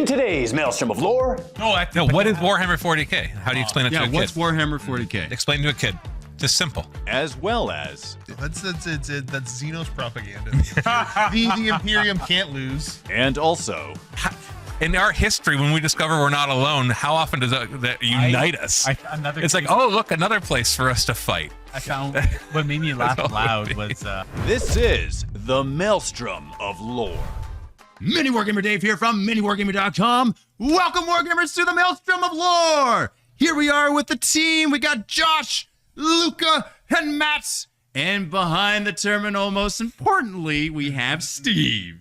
In today's Maelstrom of Lore... No, what is Warhammer 40k? How do you explain it to a kid? Yeah, what's Warhammer 40k? Explain to a kid. Just simple. As well as... That's Xenos propaganda. the Imperium can't lose. And also... In our history, when we discover we're not alone, how often does that unite us? It's like, oh, look, another place for us to fight. I found what made me laugh loud was... This is the Maelstrom of Lore. MiniWarGamer Dave here from MiniWarGaming.com. Welcome, Wargamers, to the Maelstrom of Lore. Here we are with the team. We got Josh, Luca, and Matt. And behind the terminal, most importantly, we have Steve.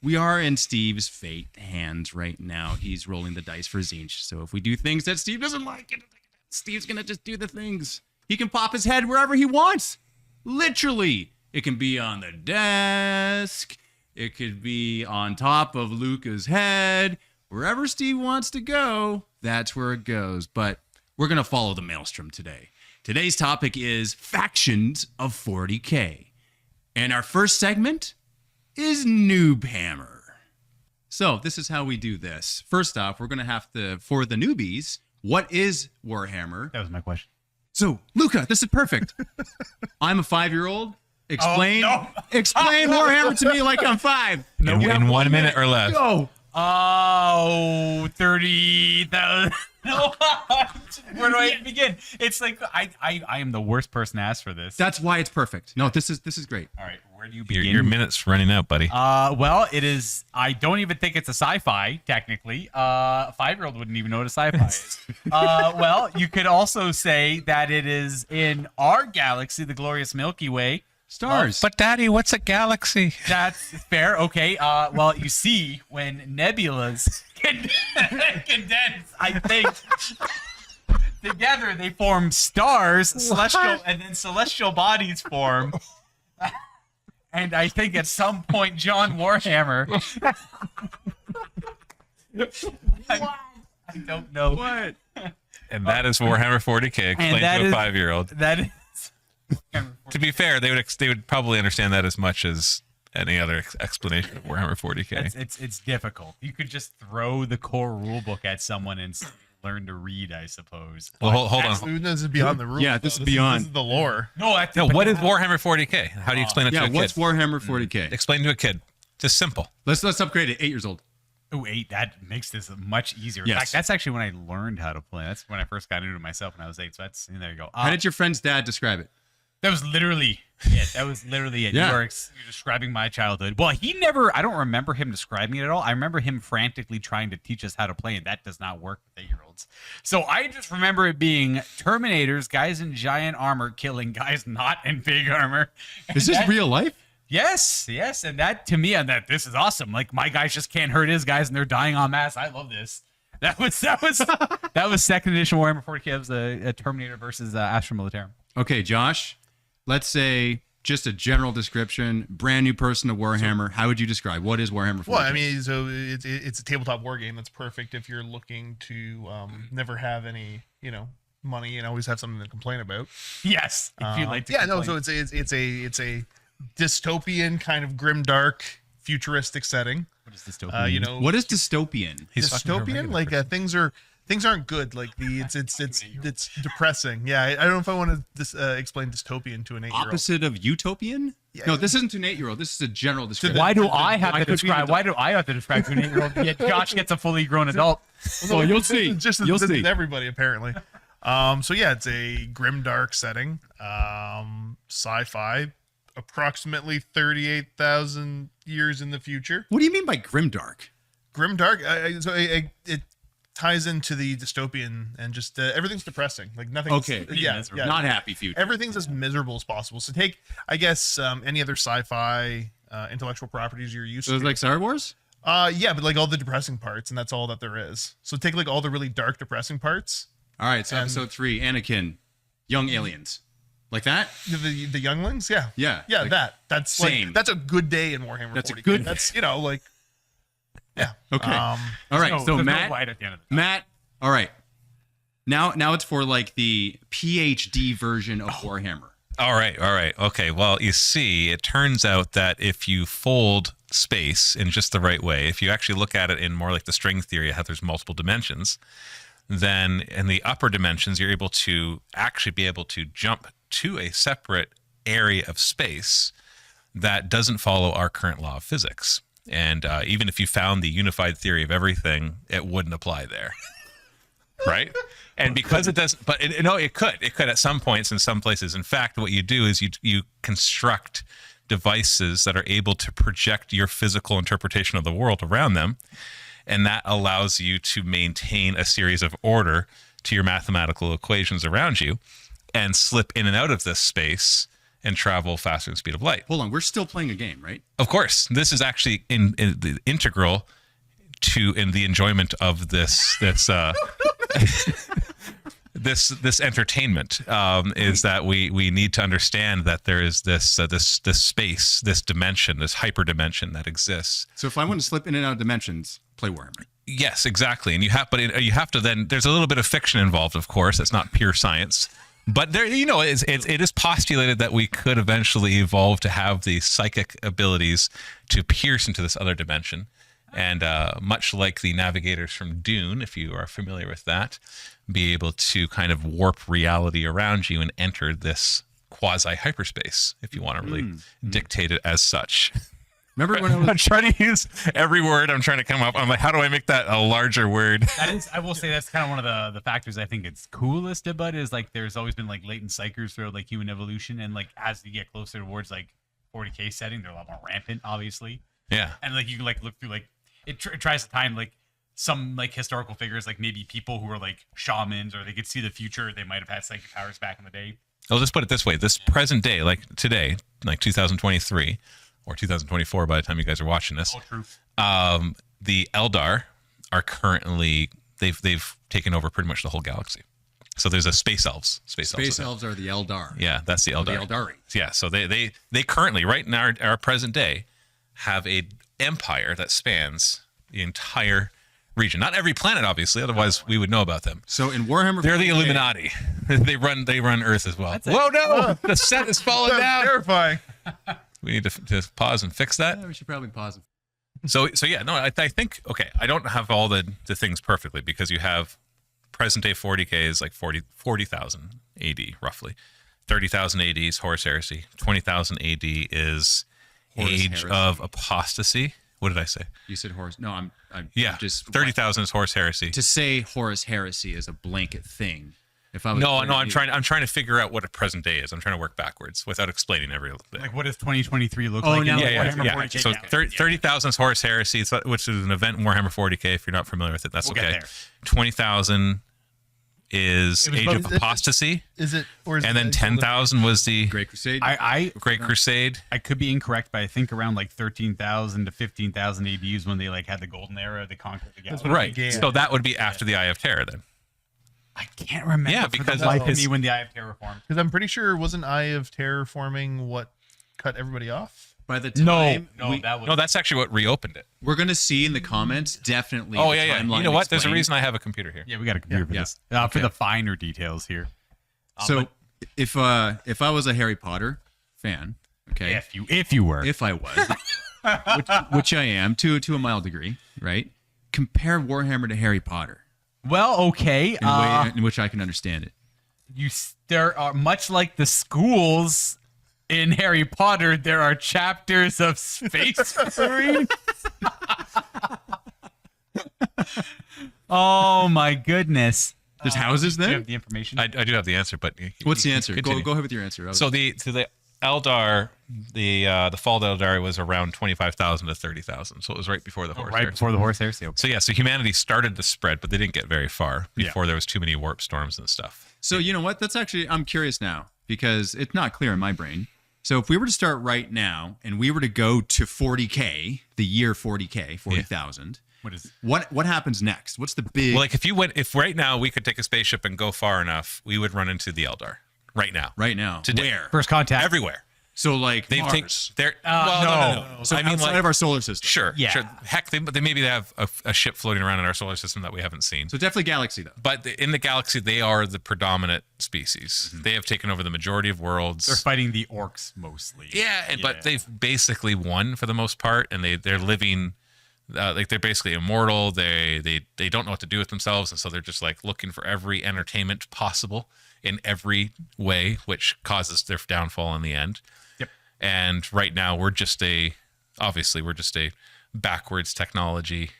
We are in Steve's fate hands right now. He's rolling the dice for Zinch. So if we do things that Steve doesn't like, Steve's going to just do the things. He can pop his head wherever he wants. Literally. It can be on the desk. It could be on top of Luca's head. Wherever Steve wants to go, that's where it goes. But we're going to follow the Maelstrom today. Today's topic is Factions of 40K. And our first segment is Noob Hammer. So this is how we do this. First off, we're going to have to, for the newbies, what is Warhammer? That was my question. So, Luca, this is perfect. I'm a 5-year-old. Explain explain Warhammer to me like I'm 5. In 1 minute or less. Go. Oh, 30,000. Where do I begin? It's like I am the worst person to ask for this. That's why it's perfect. No, this is great. All right, where do you begin? Your minute's running out, buddy. Well, it is. I don't even think it's a sci-fi. Technically, a 5-year-old wouldn't even know what a sci-fi is. Well, you could also say that it is in our galaxy, the glorious Milky Way. Stars. But Daddy, what's a galaxy? That's fair. Okay. Well, you see, when nebulas condense, I think together they form stars, celestial, and then celestial bodies form. And I think at some point, John Warhammer. I don't know. What? And that is Warhammer 40k. Explain to a 5-year-old. That is. To be fair, they would probably understand that as much as any other explanation of Warhammer 40k. It's difficult. You could just throw the core rulebook at someone and learn to read, I suppose. Well, hold on. This is beyond the rules. Yeah, this is beyond. This is the lore. No, what is Warhammer 40k? How do you explain it to a kid? Yeah, what's Warhammer 40k? Explain to a kid. Just simple. Let's upgrade it. 8 years old. Oh, 8. That makes this much easier. In Yes. fact, that's actually when I learned how to play. That's when I first got into it myself when I was 8. So that's, there you go. How did your friend's dad describe it? That was literally it. That was literally it. Yeah. You're describing my childhood. Well, I don't remember him describing it at all. I remember him frantically trying to teach us how to play, and that does not work with 8-year-olds. So I just remember it being Terminators, guys in giant armor, killing guys not in big armor. Is this real life? Yes. And that, to me, this is awesome. Like, my guys just can't hurt his guys, and they're dying en masse. I love this. That was second edition Warhammer 40k. It was a Terminator versus Astra Militarum. Okay, Josh. Let's say just a general description, brand new person to Warhammer. How would you describe what is Warhammer 40K? Well, I mean, so it's a tabletop war game that's perfect if you're looking to never have any, money and always have something to complain about. Yes, if you like to complain. complain. So it's a dystopian kind of grimdark futuristic setting. What is dystopian? What is dystopian? Dystopian, like things aren't good. Like it's depressing. Yeah, I don't know if I want to explain dystopian to an 8-year-old. Opposite of utopian? Yeah. No, this isn't to an 8-year-old. This is a general description. Why do I have to describe to an 8-year-old? Yet Josh gets a fully grown adult. Well, you'll see. You'll see. Everybody apparently. So yeah, it's a grimdark setting. Sci-fi, approximately 38,000 years in the future. What do you mean by grimdark? Grimdark. It ties into the dystopian and just everything's depressing. Like nothing. Okay. Yeah. Not happy future. Everything's as miserable as possible. So take, I guess, any other sci-fi intellectual properties you're used So to. it's like Star Wars? Yeah, but like all the depressing parts, and that's all that there is. So take like all the really dark, depressing parts. All right. So episode 3, Anakin, young aliens, like that. The younglings. Yeah. Yeah. Like, that's same. Like, that's a good day in Warhammer. That's 40K. a good. That's like. Yeah. Okay. All right. So Matt. Matt. All right. Now it's for like the PhD version of Warhammer. All right. Okay. Well, you see, it turns out that if you fold space in just the right way, if you actually look at it in more like the string theory, how there's multiple dimensions, then in the upper dimensions, you're able to actually be able to jump to a separate area of space that doesn't follow our current law of physics. And even if you found the unified theory of everything, it wouldn't apply there. Right? And because it doesn't, but it could at some points in some places. In fact, what you do is you construct devices that are able to project your physical interpretation of the world around them. And that allows you to maintain a series of order to your mathematical equations around you and slip in and out of this space and travel faster than the speed of light. Hold on, we're still playing a game, right? Of course. This is actually integral to the enjoyment of this this entertainment is that we need to understand that there is this space, this dimension, this hyperdimension that exists. So if I want to slip in and out of dimensions, play Warhammer. Yes, exactly. And you have to then, there's a little bit of fiction involved, of course. It's not pure science. But there, it is postulated that we could eventually evolve to have the psychic abilities to pierce into this other dimension. And much like the navigators from Dune, if you are familiar with that, be able to kind of warp reality around you and enter this quasi-hyperspace, if you want to really dictate it as such. Remember when I'm trying to use every word I'm trying to come up. I'm like, how do I make that a larger word? That is, I will say that's kind of one of the factors I think it's coolest about it is like there's always been like latent psychers throughout like human evolution, and like as you get closer towards like 40K setting, they're a lot more rampant, obviously. Yeah. And like you can like look through like it tries to time like some like historical figures, like maybe people who are like shamans or they could see the future. They might have had psychic powers back in the day. I'll just put it this way: this present day, like today, like 2023. Or 2024 by the time you guys are watching this. Oh, true. The Eldar are currently they've taken over pretty much the whole galaxy. So there's a space elves. Space elves are the Eldar. Yeah, that's the Eldar. The Eldari. Yeah, so they currently, right in our present day, have a empire that spans the entire region. Not every planet, obviously, otherwise we would know about them. So in Warhammer, they're the Illuminati. they run Earth as well. Whoa, no! The set is falling down. Terrifying. We need to pause and fix that. Yeah, we should probably pause. So yeah, no, I think, okay, I don't have all the things perfectly because you have present day 40K is like 40,000 AD, roughly. 30,000 AD is Horus Heresy. 20,000 AD is Horus Age Heresy. of Apostasy. What did I say? You said Horus. No, I'm just 30,000 is Horus Heresy. to say Horus Heresy is a blanket thing. If I was No, I'm trying to figure out what a present day is. I'm trying to work backwards without explaining everything. Like what does 2023 look Oh, like? no. in Yeah. Warhammer 40K So now? 30,000 is Horus Heresy, which is an event in Warhammer 40K. If you're not familiar with it, that's We'll okay. get there. 20,000 is It was Age both- of Apostasy, Is it? Or is and it then 10,000 was the Great Crusade. I Great Crusade. I could be incorrect, but I think around like 13,000 to 15,000 AD is when they like had the golden era, they conquered the galaxy. Right. began. So that would be after the Eye of Terror then. I can't remember. Yeah, for the because life of his- me when the Eye of Terror formed. Because I'm pretty sure wasn't Eye of Terror forming what cut everybody off? By the time No, that was No, that's actually what reopened it. we're going to see in the comments, definitely. Oh, the yeah. timeline You know what? There's a explained. reason I have a computer here. yeah. We got a computer for yeah. this for the finer details here. So if I was a Harry Potter fan, okay, If you were, if I was, which I am to a mild degree, right? Compare Warhammer to Harry Potter well, okay. in a way in which I can understand it. There are much like the schools in Harry Potter. There are chapters of Space Marines. Oh my goodness! There's houses Do you then. have the information? I do have the answer, but What's the answer? continue. Go ahead with your answer. So the Eldar, the fall of Eldar was around 25,000 to 30,000. So it was right before the Horus right Heresy. before the Horus Heresy. So yeah, so humanity started to spread, but they didn't get very far before there was too many warp storms and stuff. So you know what? That's actually, I'm curious now because it's not clear in my brain. So if we were to start right now and we were to go to 40K, the year 40K, 40,000, what happens next? What's the big? Well, like if right now we could take a spaceship and go far enough, we would run into the Eldar right now. right now. Today. Where? First contact. Everywhere. So like They've taken Mars. no. So I mean, outside like, of our solar system. sure. Heck, they maybe they have a ship floating around in our solar system that we haven't seen. So definitely galaxy though. But in the galaxy, they are the predominant species. They have taken over the majority of worlds. They're fighting the orcs mostly. But they've basically won for the most part, and they're living like they're basically immortal. They don't know what to do with themselves, and so they're just like looking for every entertainment possible in every way, which causes their downfall in the end. Yep. And right now, we're just a backwards technology,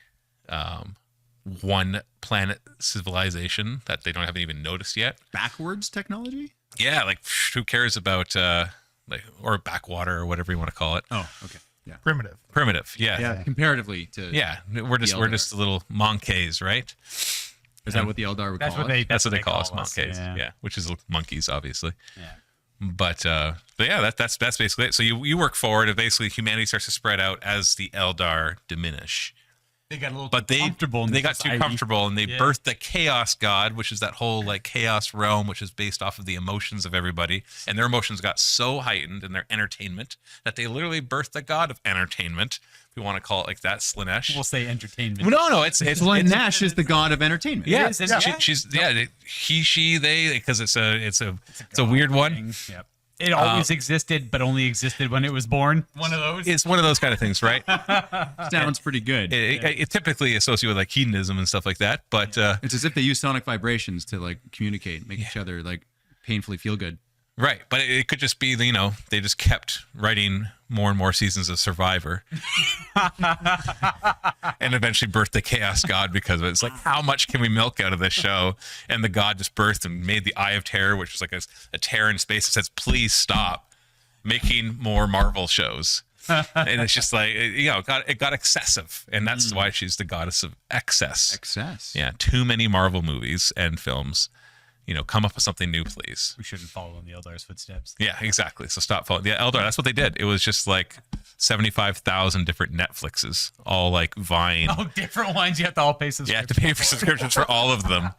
one planet civilization that they haven't even noticed yet. Backwards technology? Yeah, like who cares about like or backwater or whatever you want to call it. Oh, okay. Yeah. Primitive. Yeah. Comparatively to We're just little monkeys, right? Is that what the Eldar would call it? That's what they call us, monkeys. Yeah, which is monkeys, obviously. Yeah. But yeah, that's basically it. So you work forward, and basically humanity starts to spread out as the Eldar diminish. They got a little But too comfortable. they got too comfortable, and they birthed the Chaos God, which is that whole like chaos realm, which is based off of the emotions of everybody. And their emotions got so heightened in their entertainment that they literally birthed the God of entertainment. If we want to call it like that, Slanesh. We'll say entertainment. No, it's Nash is the god of entertainment. Yeah, It is, she's he, she, they, because it's a weird one. Yep. It always existed, but only existed when it was born. One of those. It's one of those kind of things, right? Sounds pretty good. It typically associated with like hedonism and stuff like that, but It's as if they use sonic vibrations to like communicate, make each other like painfully feel good. right. But it could just be they just kept writing more and more seasons of Survivor, and eventually birthed the Chaos God because of it. It's like, how much can we milk out of this show? And the God just birthed and made the Eye of Terror, which was like a terror in space that says, please stop making more Marvel shows. And it's just like, it got excessive, and that's why she's the goddess of excess. Excess. Yeah, too many Marvel movies and films. Come up with something new, please. We shouldn't follow in the Eldar's footsteps. Yeah, exactly. So stop following. Yeah, Eldar, that's what they did. It was just like 75,000 different Netflixes, all like vying. Oh, different ones. You have to all pay subscriptions. You have to pay for subscriptions for all of them.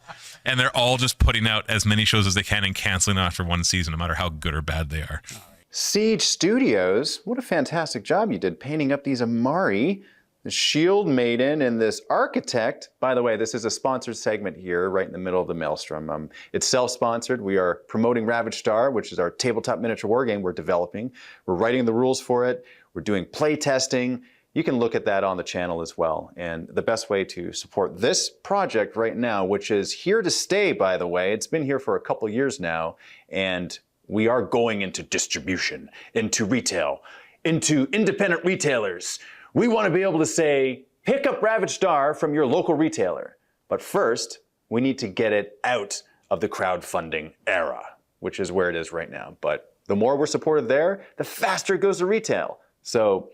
And they're all just putting out as many shows as they can and canceling them after one season, no matter how good or bad they are. Siege Studios, what a fantastic job you did painting up these Amari, the Shield Maiden, and this Architect. By the way, this is a sponsored segment here, right in the middle of the Maelstrom. It's self-sponsored. We are promoting Ravaged, which is our tabletop miniature war game we're developing. We're writing the rules for it. We're doing play testing. You can look at that on the channel as well. And the best way to support this project right now, which is here to stay, by the way, it's been here for a couple years now, and we are going into distribution, into retail, into independent retailers. We want to be able to say, pick up Ravaged from your local retailer. But first, we need to get it out of the crowdfunding era, which is where it is right now. But the more we're supported there, the faster it goes to retail. So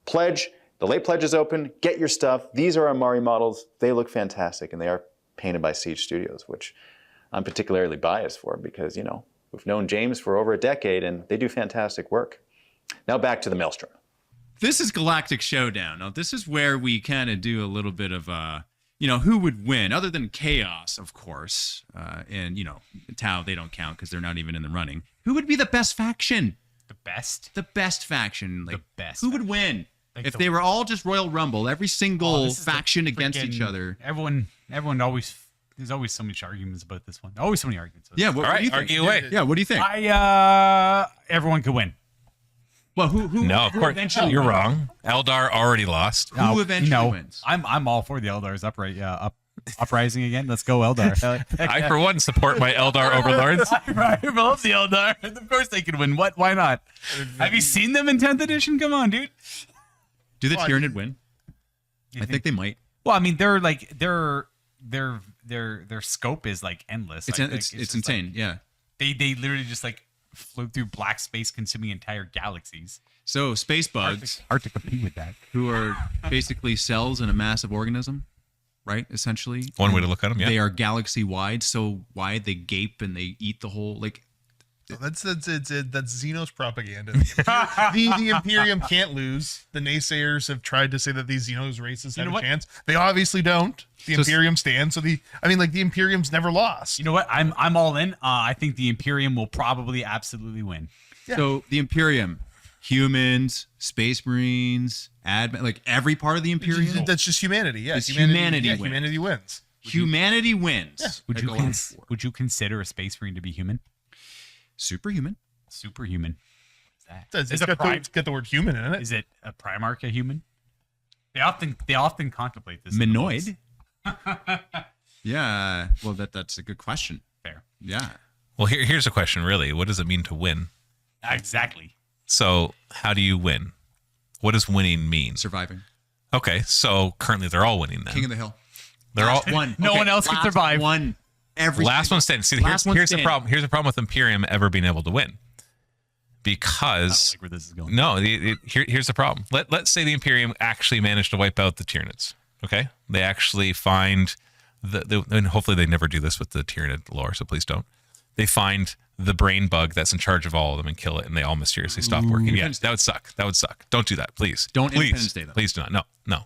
pledge, the late pledge is open, get your stuff. These are Amari models. They look fantastic, and they are painted by Siege Studios, which I'm particularly biased for because, we've known James for over a decade, and they do fantastic work. Now back to the Maelstrom. This is Galactic Showdown. Now, this is where we kind of do a little bit of, who would win, other than Chaos, of course. And, Tau, they don't count because they're not even in the running. Who would be the best faction? The best? The best faction. Like, The best Who would win? Like if they were all just Royal Rumble, every single faction against each other. Everyone always... There's always so much arguments about this one. Always so many arguments. Yeah, what do you think? Argue away. Yeah, what do you think? Everyone could win. Well, who? No, of course. You're wrong. Eldar already lost. Who eventually wins? I'm all for the Eldars uprising again. Let's go Eldar. I, for one, support my Eldar overlords. I love the Eldar. Of course they could win. What? Why not? Have you seen them in 10th edition? Come on, dude. Do the Tyranid win? I think they might. Well, I mean, they're like their scope is like endless. It's insane. Like, yeah. They literally just like float through black space, consuming entire galaxies. So space bugs, Hard to compete with that. who are basically cells in a massive organism, right? Essentially, One way to look at them, yeah. they are galaxy wide, so wide they gape and they eat the whole like. That's Xenos propaganda. The Imperium can't lose. The naysayers have tried to say that these Xenos races have a chance. They obviously don't. The Imperium stands. So the Imperium's never lost. You know what? I'm all in. I think the Imperium will probably absolutely win. Yeah. So the Imperium, humans, Space Marines, like every part of the Imperium. That's just humanity. Yeah, It's humanity wins. Humanity wins. Humanity wins. Yeah. Would you consider a Space Marine to be human? Superhuman. Superhuman. What's that? It's got the word human in it. Is it a Primarch a human? They often contemplate this. Minoid. Yeah. Well, that's a good question. Fair. Yeah. Well, here's a question, really. What does it mean to win? Exactly. So how do you win? What does winning mean? Surviving. Okay, so currently they're all winning then. King of the Hill. They're all One. No one else can survive. One. Every last one standing. See, here's the problem. Here's the problem with Imperium ever being able to win. Because I don't like where this is going. no, here's the problem. Let's say the Imperium actually managed to wipe out the Tyranids. Okay, they actually find and hopefully they never do this with the Tyranid lore, so please don't. They find the brain bug that's in charge of all of them and kill it, and they all mysteriously stop working. Yeah, that would suck. That would suck. Don't do that, please. Don't please, Independence Day, though. please do not. No.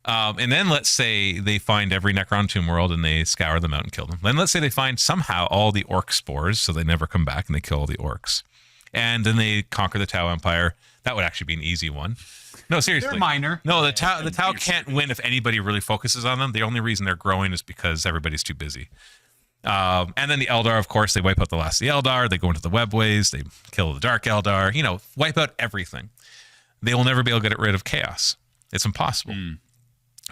And then let's say they find every Necron tomb world and they scour them out and kill them. Then let's say they find somehow all the orc spores, so they never come back and they kill all the orcs. And then they conquer the Tau Empire. That would actually be an easy one. No, seriously. They're minor. No, the Tau can't win if anybody really focuses on them. The only reason they're growing is because everybody's too busy. And then the Eldar, of course, they wipe out the last of the Eldar. They go into the webways. They kill the Dark Eldar. Wipe out everything. They will never be able to get rid of chaos. It's impossible.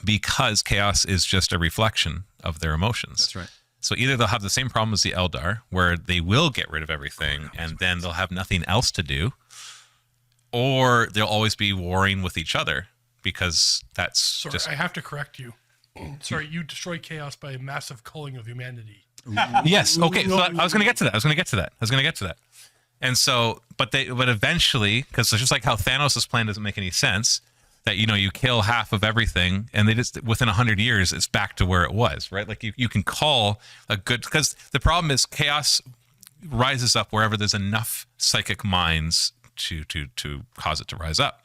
Because chaos is just a reflection of their emotions. That's right. So either they'll have the same problem as the Eldar, where they will get rid of everything, and then they'll have nothing else to do, or they'll always be warring with each other, because that's Sorry, I have to correct you. Sorry, you destroy chaos by a massive culling of humanity. Yes. Okay. So I was going to get to that. And so, but eventually, because it's just like how Thanos' plan doesn't make any sense, that you kill half of everything, and they just within 100 years it's back to where it was, right? Like you can call a good, because the problem is chaos rises up wherever there's enough psychic minds to cause it to rise up.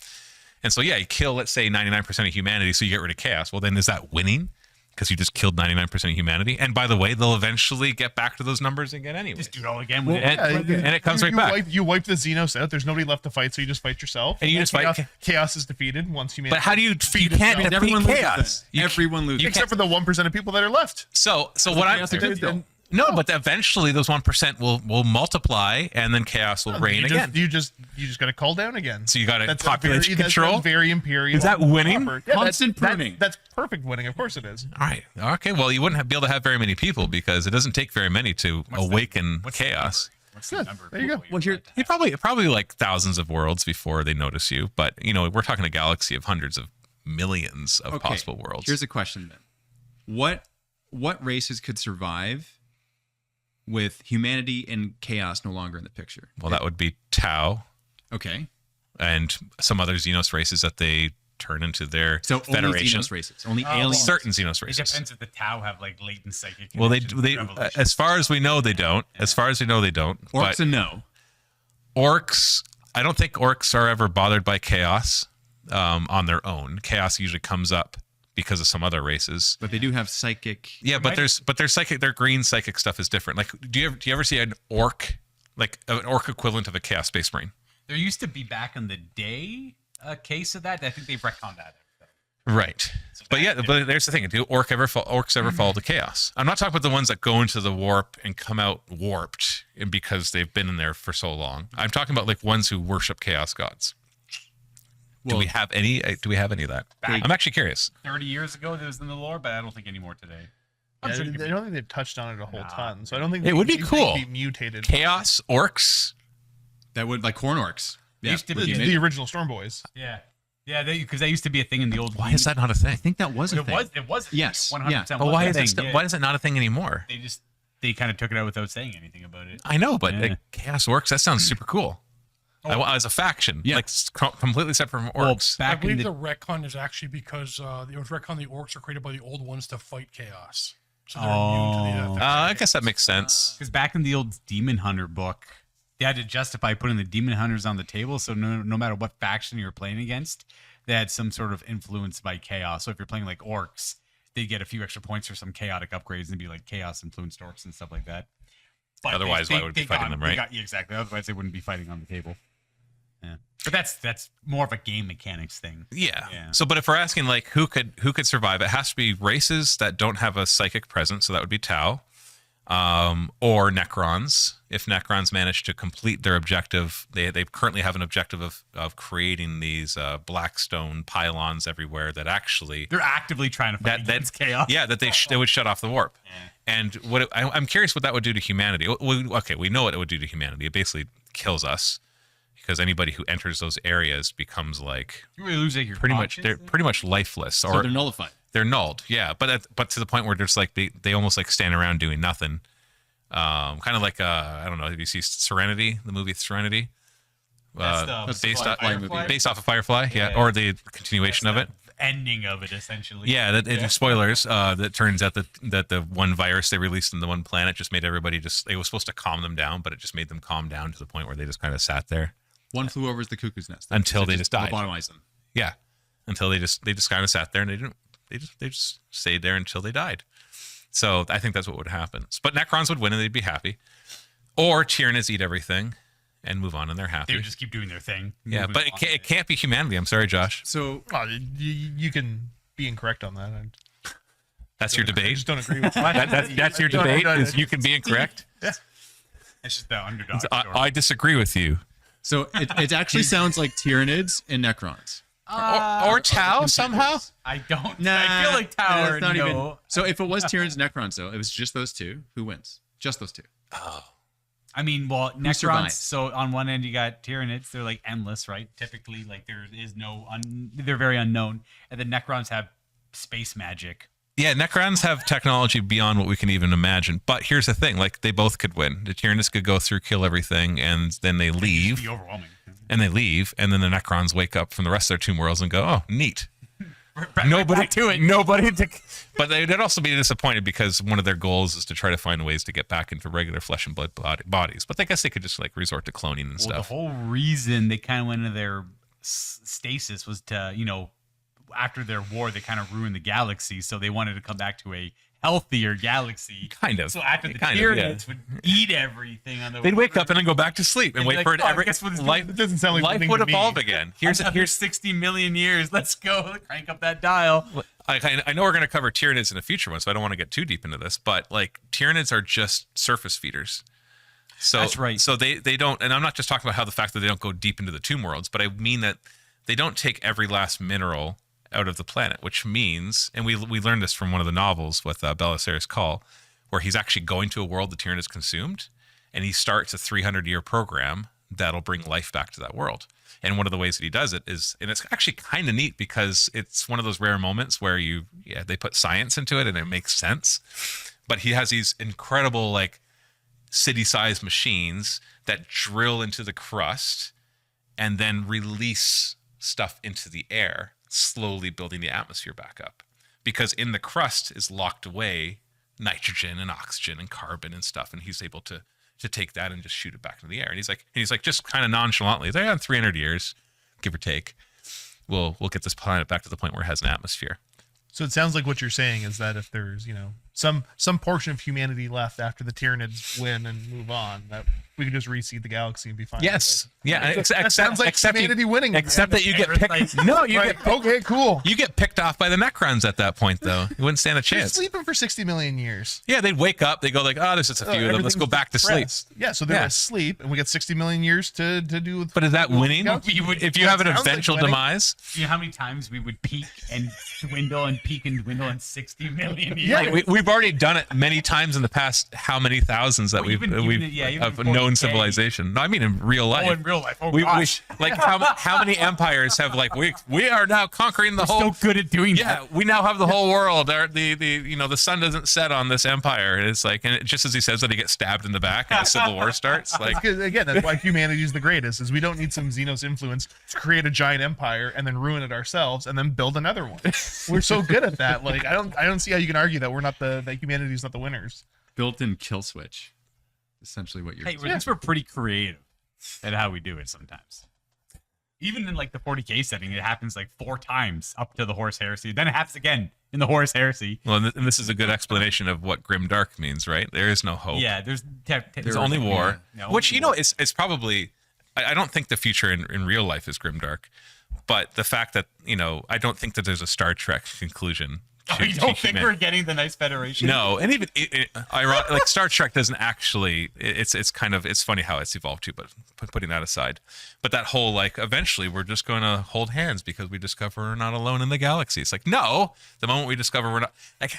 And so yeah, you kill, let's say, 99% of humanity, so you get rid of chaos. Well, then is that winning? Because you just killed 99% of humanity. And by the way, they'll eventually get back to those numbers again anyway. Just do it all again. And it comes right back. You wipe the Xenos out. There's nobody left to fight, so you just fight yourself. And you just chaos, fight. Chaos is defeated once humanity. But how do you can't defeat Everyone chaos? loses. Everyone loses. except for the 1% of people that are left. So what I'm no, but eventually those 1% will multiply, and then chaos will reign again. You just got to call down again. So you got to That's population that's control. very Imperial. Is that winning? Yeah, Constant pruning. That's perfect winning. Of course it is. All right. Okay. Well, you wouldn't be able to have very many people because it doesn't take very many to awaken chaos. What's the number? There you go. Well, here, You probably like thousands of worlds before they notice you, but we're talking a galaxy of hundreds of millions of possible worlds. Here's a question then: what races could survive with humanity and chaos no longer in the picture? Well, that would be Tau Okay. and some other Xenos races that they turn into their So federation. only Xenos races, only aliens. Certain Xenos It races. depends if the Tau have like latent psychic. Well, they connections, as far as we know, they don't. As far as we know, they don't. Orcs But and no. orcs, I don't think orcs are ever bothered by chaos on their own. Chaos usually comes up because of some other races. But they do have psychic. Yeah, but their psychic, their green psychic stuff is different. Like, do you ever see an orc, like an orc equivalent of a Chaos Space Marine? There used to be back in the day a case of that. I think they've retconned that. Right. But there's the thing. Do orcs ever fall to chaos? I'm not talking about the ones that go into the warp and come out warped and because they've been in there for so long. I'm talking about like ones who worship chaos gods. Do we have any of that? I'm actually curious. 30 years ago, there was in the lore, but I don't think anymore today. I don't think they've touched on it a whole ton. So I don't think It would be they cool. Be mutated. Chaos orcs. That would, like corn orcs. Yeah. Used to be The original Storm Boys. Yeah, because that used to be a thing in the old. Why is that not a thing? I think that was a It thing. was. It was. Yes, 100%. yeah. But why is it not a thing anymore? They kind of took it out without saying anything about it. I know, but Yeah. chaos orcs, that sounds super cool. As a faction, Yeah. like completely separate from orcs. I Back in believe the the retcon is actually because the retcon the orcs are created by the old ones to fight chaos. So they're immune to the effects. I guess that makes sense. because back in the old Demon Hunter book, they had to justify putting the Demon Hunters on the table. So no matter what faction you're playing against, they had some sort of influence by chaos. So if you're playing like orcs, they get a few extra points for some chaotic upgrades and be like chaos influenced orcs and stuff like that. But Otherwise, why would we be fighting them, right? Exactly. Otherwise, they wouldn't be fighting on the table. Yeah. But that's more of a game mechanics thing. Yeah. So, but if we're asking like who could survive, it has to be races that don't have a psychic presence. So that would be Tau, or Necrons. If Necrons manage to complete their objective, they currently have an objective of creating these blackstone pylons everywhere that actually they're actively trying to fight against chaos. Yeah, that they would shut off the warp. Yeah. And I'm curious what that would do to humanity. We know what it would do to humanity. It basically kills us. Because anybody who enters those areas becomes like you really lose your they're pretty much lifeless, So or they're nullified. they're nulled. Yeah, but to the point where there's like they almost like stand around doing nothing. Kind of like I don't know. Have you seen Serenity, the movie Serenity? That's based Firefly off based off of Firefly, yeah, or the continuation of it. Ending of it essentially. Yeah, spoilers. That turns out that the one virus they released in the one planet just made everybody it was supposed to calm them down, but it just made them calm down to the point where they just kind of sat there. One flew over the cuckoo's nest Until they just died. Lobotomized them. Yeah, until they just kind of sat there and they just stayed there until they died. So I think that's what would happen. But Necrons would win and they'd be happy, or Tyranids eat everything and move on and they're happy. They would just keep doing their thing. Yeah, but it can't be humanity. I'm sorry, Josh. So you can be incorrect on that. That's your I debate. just don't agree with that. That's your debate. Is you can be incorrect. It's just the underdog story. I disagree with you. So it actually sounds like Tyranids and Necrons. Or Tau somehow. I don't. Nah, I feel like Tower. it's not no. even. So if it was Tyranids and Necrons, though, it was just those two. Who wins? Just those two. I mean, well, Necrons. survives? So on one end you got Tyranids. They're like endless, right? Typically, like there is no. They're very unknown, and the Necrons have space magic. Yeah, Necrons have technology beyond what we can even imagine. But here's the thing: like they both could win. The Tyranids could go through, kill everything, and then they leave. It'd be overwhelming. And they leave, and then the Necrons wake up from the rest of their tomb worlds and go, "Oh, neat." Nobody to it. But they'd also be disappointed because one of their goals is to try to find ways to get back into regular flesh and blood bodies. But I guess they could just like resort to cloning and Well, stuff. the whole reason they kind of went into their stasis was to, after their war, they kind of ruined the galaxy. So they wanted to come back to a healthier galaxy. Kind of. So after the Kind of, yeah. Tyranids would eat everything on the They'd wake up and then go back to sleep and And wait like, for it. oh, I guess what it's Life It doesn't sound like life something would to me. evolve again. Here's 60 million years. Let's go. Crank up that dial. I know we're going to cover Tyranids in a future one, so I don't want to get too deep into this. But like Tyranids are just surface feeders. So That's right. So they don't, and I'm not just talking about how the fact that they don't go deep into the tomb worlds, but I mean that they don't take every last mineral out of the planet, which means, and we learned this from one of the novels with Belisarius Call, where he's actually going to a world the Tyranids consumed, and he starts a 300-year program that'll bring life back to that world. And one of the ways that he does it is, and it's actually kind of neat because it's one of those rare moments where they put science into it and it makes sense. But he has these incredible like city-sized machines that drill into the crust and then release stuff into the air, slowly building the atmosphere back up. Because in the crust is locked away nitrogen and oxygen and carbon and stuff, and he's able to take that and just shoot it back into the air. And he's like just kind of nonchalantly, he's like, in 300 years, give or take, we'll get this planet back to the point where it has an atmosphere. So it sounds like what you're saying is that if there's, some portion of humanity left after the Tyranids win and move on, that we could just reseed the galaxy and be fine. Yes. Yeah. That sounds like humanity winning. Except that you get picked. No, you get Okay, cool. you get picked off by the Necrons at that point, though. You wouldn't stand a They're chance. sleeping for 60 million years. Yeah, they'd wake up. They go like, "Oh, there's just a few of them. Let's go back to sleep." Yeah, so they're Yeah. asleep, and we got 60 million years to do. But is that winning? If you have an Sounds like eventual winning. demise, You know how many times we would peak and dwindle and peak and dwindle in 60 million years? Yeah. like, we've already done it many times in the past. How many thousands that Well, even of 40K. known civilization? No, I mean in real life. Oh, in real life. Oh, we gosh. like how many empires have like we are now conquering the whole. so good at doing Yeah, that. we now have the whole world. The sun doesn't set on this empire. And it's like, and just as he says that, he gets stabbed in the back, and a civil war starts. Like, Again, that's why humanity is the greatest. Is we don't need some Xenos influence to create a giant empire and then ruin it ourselves and then build another one. We're so good at that. Like I don't see how you can argue that we're not that humanity's not the winners. Built-in kill switch. Essentially what you're Hey, we're pretty creative at how we do it sometimes. Even in like the 40K setting, it happens like 4 times up to the Horus Heresy. Then it happens again in the Horus Heresy. well, and this is a good explanation of what Grimdark means, right? There is no hope. Yeah, there's There's only war, Yeah, which only war. is probably I don't think the future in real life is grimdark, but the fact that, you know, I don't think that there's a Star Trek conclusion. You don't think we're getting the nice Federation? No, and even like Star Trek doesn't actually. It's funny how it's evolved too. But putting that aside, but that whole like eventually we're just going to hold hands because we discover we're not alone in the galaxy. It's like no, the moment we discover we're not like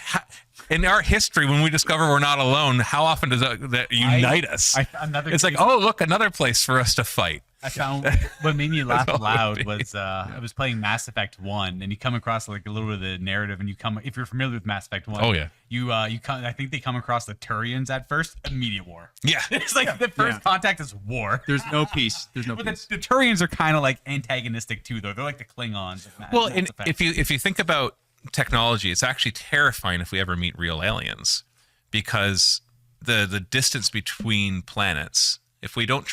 in our history when we discover we're not alone, how often does that unite us? It's like oh look, another place for us to fight. I found what made me laugh loud was I was playing Mass Effect 1, and you come across like a little bit of the narrative, and if you're familiar with Mass Effect 1, oh yeah, you come. I think they come across the Turians at first, immediate war. Yeah, it's like the first contact is war. There's no peace. There's no but peace. The Turians are kind of like antagonistic too, though. They're like the Klingons. Well, and if you think about technology, it's actually terrifying if we ever meet real aliens, because the distance between planets. If we don't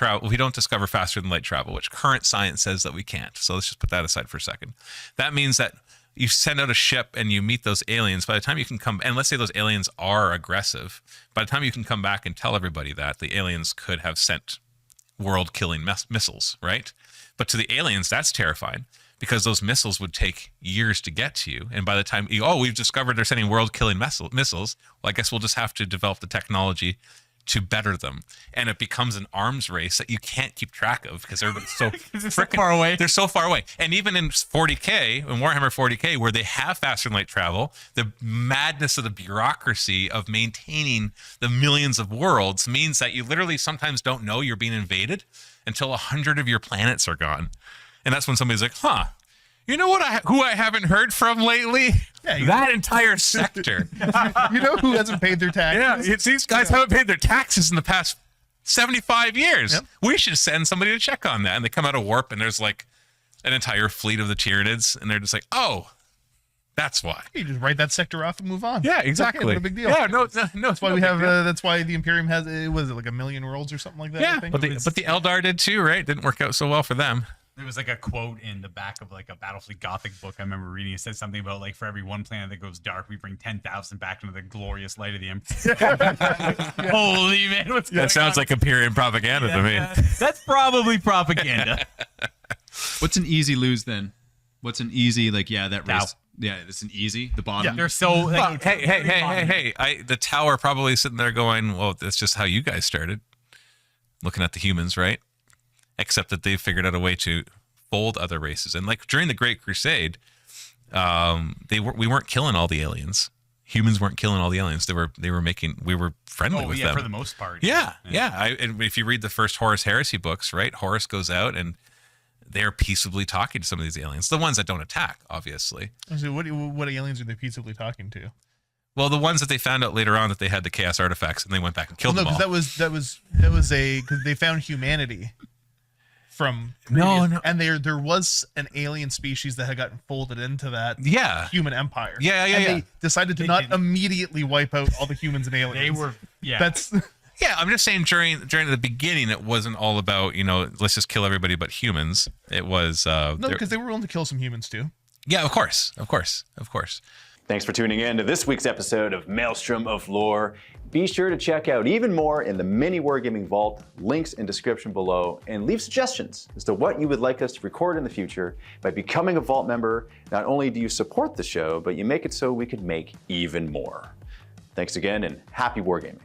discover faster than light travel, which current science says that we can't. So let's just put that aside for a second. That means that you send out a ship and you meet those aliens. By the time you can come, and let's say those aliens are aggressive, by the time you can come back and tell everybody that, the aliens could have sent world-killing missiles, right? But to the aliens, that's terrifying because those missiles would take years to get to you. And by the time we've discovered they're sending world-killing missiles, well, I guess we'll just have to develop the technology to better them, and it becomes an arms race that you can't keep track of because everybody's so far away. They're so far away. And even in 40K, in Warhammer 40K, where they have faster than light travel, the madness of the bureaucracy of maintaining the millions of worlds means that you literally sometimes don't know you're being invaded until 100 of your planets are gone, and that's when somebody's like, "Huh, you know who I haven't heard from lately? Yeah, that entire sector." You know who hasn't paid their taxes? Yeah, these guys haven't paid their taxes in the past 75 years. Yep. We should send somebody to check on that. And they come out of warp, and there's like an entire fleet of the Tyranids, and they're just like, oh, that's why. You just write that sector off and move on. Yeah, exactly. What a big deal. Yeah, no. That's why we have. That's why the Imperium has. Was it like 1 million worlds or something like that? Yeah, I think? but the Eldar did too, right? Didn't work out so well for them. There was like a quote in the back of like a Battlefleet Gothic book I remember reading. It said something about like for every one planet that goes dark, we bring 10,000 back into the glorious light of the Empire. Holy man, what's going on? That sounds like Imperium propaganda to me. That's probably propaganda. What's an easy lose then? What's an easy that race? Yeah, it's an easy. The bottom. Yeah, they're so. Like, hey! The Tower probably sitting there going, "Well, that's just how you guys started." Looking at the humans, right? Except that they figured out a way to fold other races, and like during the Great Crusade, we weren't killing all the aliens. Humans weren't killing all the aliens. We were friendly with them for the most part. Yeah. And if you read the first Horus Heresy books, right, Horus goes out and they're peaceably talking to some of these aliens, the ones that don't attack, obviously. So what aliens are they peaceably talking to? Well, the ones that they found out later on that they had the chaos artifacts, and they went back and killed them all. No, because that was because they found humanity. From and there was an alien species that had gotten folded into that human empire. They decided to not immediately wipe out all the humans and aliens. They were I'm just saying during the beginning it wasn't all about let's just kill everybody but humans. It was because they were willing to kill some humans too. Yeah, of course. Thanks for tuning in to this week's episode of Maelstrom of Lore. Be sure to check out even more in the MiniWarGaming Vault, links in description below, and leave suggestions as to what you would like us to record in the future. By becoming a Vault member, not only do you support the show, but you make it so we can make even more. Thanks again, and happy wargaming.